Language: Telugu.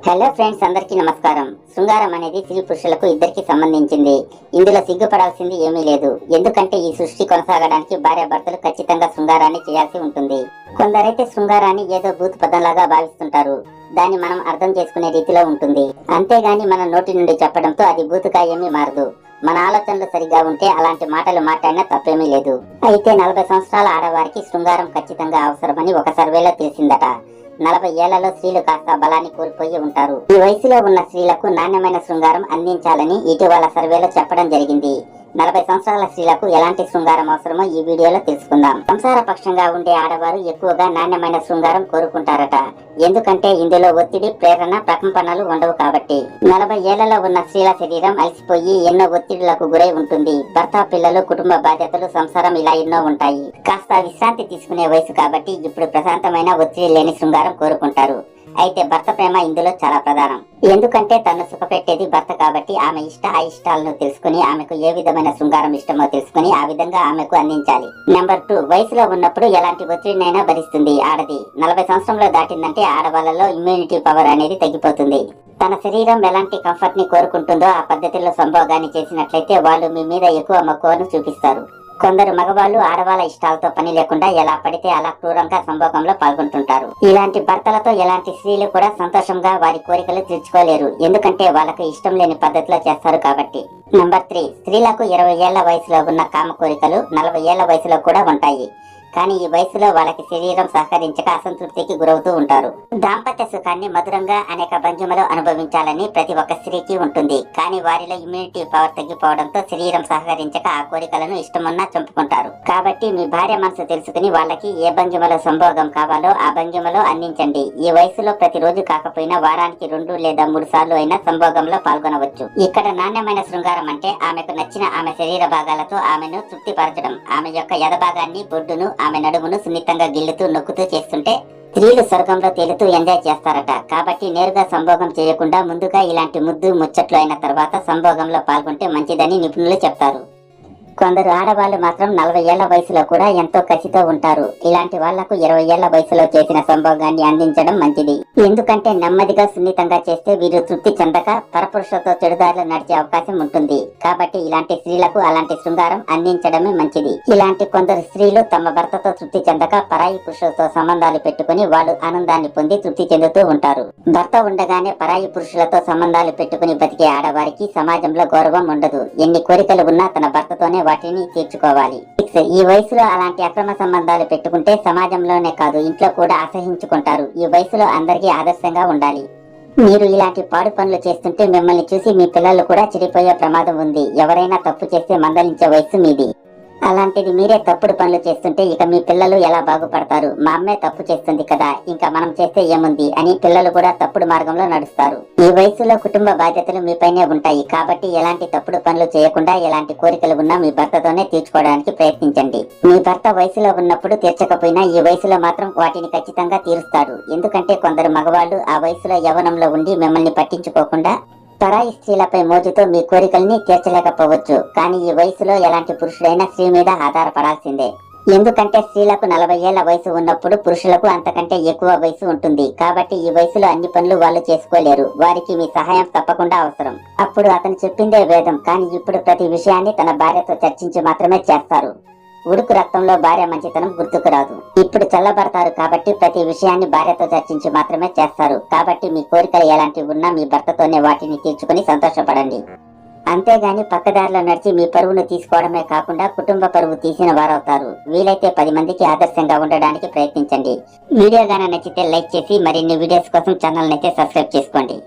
హలో ఫ్రెండ్స్, అందరికీ నమస్కారం. శృంగారం అనేది స్త్రీ పురుషులకు ఇద్దరికి సంబంధించింది. ఇందులో సిగ్గుపడాల్సింది ఏమీ లేదు. ఎందుకంటే ఈ సృష్టి కొనసాగడానికి భార్యాభర్తలు ఖచ్చితంగా శృంగారాన్ని చేయాల్సి ఉంటుంది. కొందరైతే శృంగారాన్ని ఏదో భూత పదంలాగా భావిస్తుంటారు. దాన్ని మనం అర్థం చేసుకునే రీతిలో ఉంటుంది. అంతేగాని మన నోటి నుండి చెప్పడంతో అది భూతగా ఏమీ మారదు. మన ఆలోచనలు సరిగ్గా ఉంటే అలాంటి మాటలు మాట్లాడినా తప్పేమీ లేదు. అయితే 40 సంవత్సరాల ఆడవారికి శృంగారం ఖచ్చితంగా అవసరమని ఒక సర్వేలో తెలిసిందట. 40 ఏళ్లలో స్త్రీలు కాస్త బలాన్ని కోల్పోయి ఉంటారు. ఈ వయసులో ఉన్న స్త్రీలకు నాణ్యమైన శృంగారం అందించాలని ఇటీవల సర్వేలో చెప్పడం జరిగింది. 40 సంవత్సరాల స్త్రీలకు ఎలాంటి శృంగారం అవసరమో ఈ వీడియోలో తెలుసుకుందాం. సంసార పక్షంగా ఉండే ఆడవారు ఎక్కువగా నాణ్యమైన శృంగారం కోరుకుంటారట. ఎందుకంటే ఇందులో ఒత్తిడి, ప్రేరణ, ప్రకంపనలు ఉండవు కాబట్టి. 40 ఏళ్లలో ఉన్న స్త్రీల శరీరం అలసిపోయి ఎన్నో ఒత్తిడులకు గురై ఉంటుంది. భర్త, పిల్లలు, కుటుంబ బాధ్యతలు, సంసారం ఇలా ఎన్నో ఉంటాయి. కాస్త విశ్రాంతి తీసుకునే వయసు కాబట్టి ఇప్పుడు ప్రశాంతమైన, ఒత్తిడి లేని శృంగారం కోరుకుంటారు. అయితే భర్త ప్రేమ ఇందులో చాలా ప్రధానం. ఎందుకంటే తను సుఖపెట్టేది భర్త కాబట్టి ఆమె అయిష్టాలను తెలుసుకుని ఆమెకు ఏ విధమైన శృంగారం ఇష్టమో తెలుసుకుని ఆ విధంగా ఆమెకు అందించాలి. నెంబర్ 2, వయసులో ఉన్నప్పుడు ఎలాంటి ఒత్తిడినైనా భరిస్తుంది ఆడది. 40 సంవత్సరంలో దాటిందంటే ఆడవాళ్లలో ఇమ్యూనిటీ పవర్ అనేది తగ్గిపోతుంది. తన శరీరం ఎలాంటి కంఫర్ట్ ని కోరుకుంటుందో ఆ పద్ధతిలో సంభోగాన్ని చేసినట్లయితే వాళ్ళు మీ మీద ఎక్కువ మక్కువను చూపిస్తారు. కొందరు మగవాళ్ళు ఆడవాళ్ళ ఇష్టాలతో పని లేకుండా ఎలా పడితే అలా క్రూరంగా సంభోగంలో పాల్గొంటుంటారు. ఇలాంటి భర్తలతో ఎలాంటి స్త్రీలు కూడా సంతోషంగా వారి కోరికలు తీర్చుకోలేరు. ఎందుకంటే వాళ్ళకు ఇష్టం లేని పద్ధతిలో చేస్తారు కాబట్టి. నెంబర్ 3, స్త్రీలకు 20 ఏళ్ల వయసులో ఉన్న కామ కోరికలు 40 ఏళ్ల వయసులో కూడా ఉంటాయి. కానీ ఈ వయసులో వాళ్ళకి శరీరం సహకరించక అసంతృప్తికి గురవుతూ ఉంటారు. దాంపత్య సుఖాన్ని మధురంగా అనేక భంగిమలు అనుభవించాలని ప్రతి ఒక్క స్త్రీకి ఉంటుంది. కానీ వారిలో ఇమ్యూనిటీ పవర్ తగ్గిపోవడంతో శరీరం సహకరించక ఆ కోరికలను ఇష్టమున్నా చంపుకుంటారు. కాబట్టి మీ భార్య మనసు తెలుసుకుని వాళ్ళకి ఏ భంగిమలో సంభోగం కావాలో ఆ భంగిమలో అందించండి. ఈ వయసులో ప్రతిరోజు కాకపోయినా వారానికి 2 లేదా 3 సార్లు అయినా సంభోగంలో పాల్గొనవచ్చు. ఇక్కడ నాణ్యమైన శృంగారం అంటే ఆమెకు నచ్చిన ఆమె శరీర భాగాలతో ఆమెను తృప్తిపరచడం. ఆమె యొక్క ఎదభాగాన్ని, బొడ్డును, ఆమె నడుమును సున్నితంగా గిల్లుతూ నొక్కుతూ చేస్తుంటే స్త్రీలు స్వర్గంలో తేలుతూ ఎంజాయ్ చేస్తారట. కాబట్టి నేరుగా సంభోగం చేయకుండా ముందుగా ఇలాంటి ముద్దు ముచ్చట్లు అయిన తర్వాత సంభోగంలో పాల్గొంటే మంచిదని నిపుణులు చెప్తారు. కొందరు ఆడవాళ్లు మాత్రం 40 ఏళ్ల వయసులో కూడా ఎంతో కసితో ఉంటారు. ఇలాంటి వాళ్లకు 20 ఏళ్ల వయసులో చేసిన సంభోగాన్ని అందించడం మంచిది. ఎందుకంటే నెమ్మదిగా, సున్నితంగా చేస్తే వీరు తృప్తి చెందక పరపురుషులతో చెడుదారిలో నడిచే అవకాశం ఉంటుంది. కాబట్టి ఇలాంటి స్త్రీలకు అలాంటి శృంగారం అందించడమే మంచిది. ఇలాంటి కొందరు స్త్రీలు తమ భర్తతో తృప్తి చెందక పరాయి పురుషులతో సంబంధాలు పెట్టుకుని వాళ్ళు ఆనందాన్ని పొంది తృప్తి చెందుతూ ఉంటారు. భర్త ఉండగానే పరాయి పురుషులతో సంబంధాలు పెట్టుకుని బతికే ఆడవారికి సమాజంలో గౌరవం ఉండదు. ఎన్ని కోరికలు ఉన్నా తన భర్తతోనే వాటిని తీర్చుకోవాలి. ఈ వయసులో అలాంటి అక్రమ సంబంధాలు పెట్టుకుంటే సమాజంలోనే కాదు ఇంట్లో కూడా అసహించుకుంటారు. ఈ వయసులో అందరికీ ఆదర్శంగా ఉండాలి. మీరు ఇలాంటి పాడు పనులు చేస్తుంటే మిమ్మల్ని చూసి మీ పిల్లలు కూడా చెడిపోయే ప్రమాదం ఉంది. ఎవరైనా తప్పు చేస్తే మందలించే వయసు మీది. అలాంటిది మీరే తప్పుడు పనులు చేస్తుంటే ఇక మీ పిల్లలు ఎలా బాగుపడతారు? మా అమ్మే తప్పు చేస్తుంది కదా, ఇంకా మనం చేస్తే ఏముంది అని పిల్లలు కూడా తప్పుడు మార్గంలో నడుస్తారు. ఈ వయసులో కుటుంబ బాధ్యతలు మీపైనే ఉంటాయి. కాబట్టి ఎలాంటి తప్పుడు పనులు చేయకుండా ఎలాంటి కోరికలు ఉన్నా మీ భర్తతోనే తీర్చుకోవడానికి ప్రయత్నించండి. మీ భర్త వయసులో ఉన్నప్పుడు తీర్చకపోయినా ఈ వయసులో మాత్రం వాటిని ఖచ్చితంగా తీరుస్తాడు. ఎందుకంటే కొందరు మగవాళ్ళు ఆ వయసులో యవ్వనంలో ఉండి మిమ్మల్ని పట్టించుకోకుండా పరాయి స్త్రీలపై మోజుతో మీ కోరికల్ని తీర్చలేకపోవచ్చు. కానీ ఈ వయసులో ఎలాంటి పురుషుడైనా స్త్రీ మీద ఆధారపడాల్సిందే. ఎందుకంటే స్త్రీలకు 40 ఏళ్ల వయసు ఉన్నప్పుడు పురుషులకు అంతకంటే ఎక్కువ వయసు ఉంటుంది. కాబట్టి ఈ వయసులో అన్ని పనులు వాళ్ళు చేసుకోలేరు. వారికి మీ సహాయం తప్పకుండా అవసరం. అప్పుడు అతను చెప్పిందే వేదం. కానీ ఇప్పుడు ప్రతి విషయాన్ని తన భార్యతో చర్చించి మాత్రమే చేస్తారు. ఉడుకు రక్తంలో భార్య మంచితనం గుర్తుకు రాదు. ఇప్పుడు చల్లబడతారు కాబట్టి ప్రతి విషయాన్ని భార్యతో చర్చించి మాత్రమే చేస్తారు. కాబట్టి మీ కోరికలు ఎలాంటివి ఉన్నా మీ భర్తతోనే వాటిని తీర్చుకుని సంతోషపడండి. అంతేగాని పక్కదారిలో నడిచి మీ పరువును తీసుకోవడమే కాకుండా కుటుంబ పరువు తీసిన వారవుతారు. వీలైతే 10 మందికి ఆదర్శంగా ఉండడానికి ప్రయత్నించండి. వీడియో గాన నచ్చితే లైక్ చేసి మరిన్ని వీడియోస్ కోసం ఛానల్ అయితే సబ్స్క్రైబ్ చేసుకోండి.